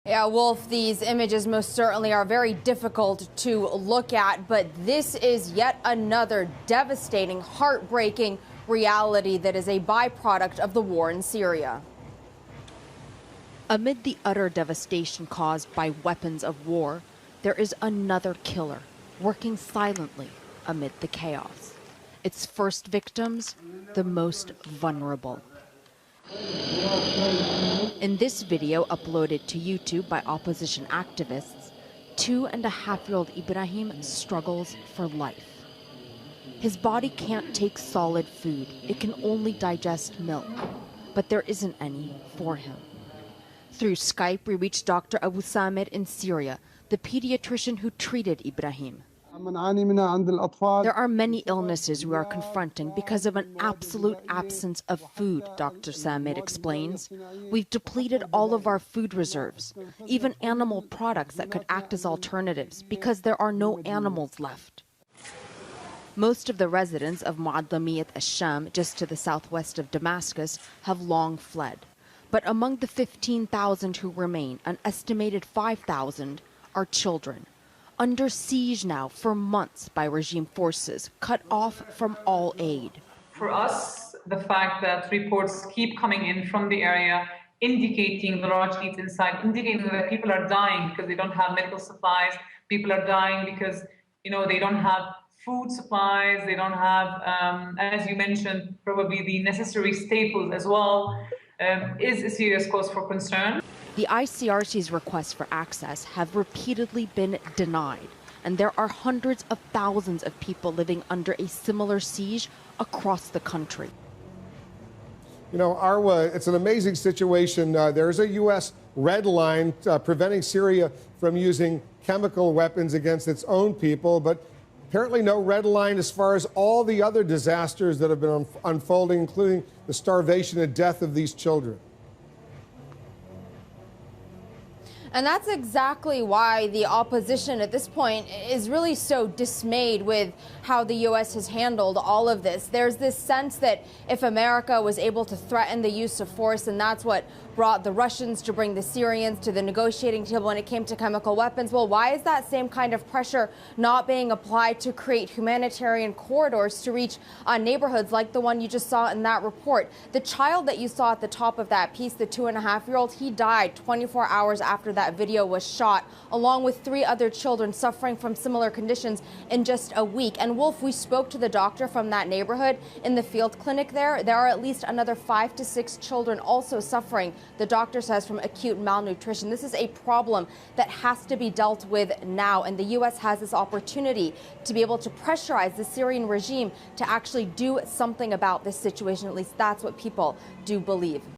Yeah, Wolf, these images most certainly are very difficult to look at, but this is yet another devastating, heartbreaking reality that is a byproduct of the war in Syria. Amid the utter devastation caused by weapons of war, there is another killer working silently amid the chaos. Its first victims, the most vulnerable. In this video uploaded to YouTube by opposition activists, 2.5-year-old Ibrahim struggles for life. His body can't take solid food. It can only digest milk, but there isn't any for him. Through Skype, we reached Dr. Abu Samir in Syria, the pediatrician who treated Ibrahim. There are many illnesses we are confronting because of an absolute absence of food, Dr. Samir explains. We've depleted all of our food reserves, even animal products that could act as alternatives, because there are no animals left. Most of the residents of Mu'addamiyat al-Sham, just to the southwest of Damascus, have long fled. But among the 15,000 who remain, an estimated 5,000 are children. Under siege now for months by regime forces, cut off from all aid. For us, the fact that reports keep coming in from the area indicating the large needs inside, indicating that people are dying because they don't have medical supplies, people are dying because they don't have food supplies, they don't have, as you mentioned, probably the necessary staples as well, is a serious cause for concern. The ICRC's requests for access have repeatedly been denied, and there are hundreds of thousands of people living under a similar siege across the country. Arwa, it's an amazing situation. There's a U.S. red line preventing Syria from using chemical weapons against its own people, but apparently no red line as far as all the other disasters that have been unfolding, including the starvation and death of these children. And that's exactly why the opposition at this point is really so dismayed with how the U.S. has handled all of this. There's this sense that if America was able to threaten the use of force, and that's what brought the Russians to bring the Syrians to the negotiating table when it came to chemical weapons, well, why is that same kind of pressure not being applied to create humanitarian corridors to reach neighborhoods like the one you just saw in that report? The child that you saw at the top of that piece, the 2.5-year-old, he died 24 hours after that video was shot, along with 3 other children suffering from similar conditions in just a week. And Wolf, we spoke to the doctor from that neighborhood in the field clinic there. There are at least another 5 to 6 children also suffering, the doctor says, from acute malnutrition. This is a problem that has to be dealt with now, and the U.S. has this opportunity to be able to pressurize the Syrian regime to actually do something about this situation. At least that's what people do believe.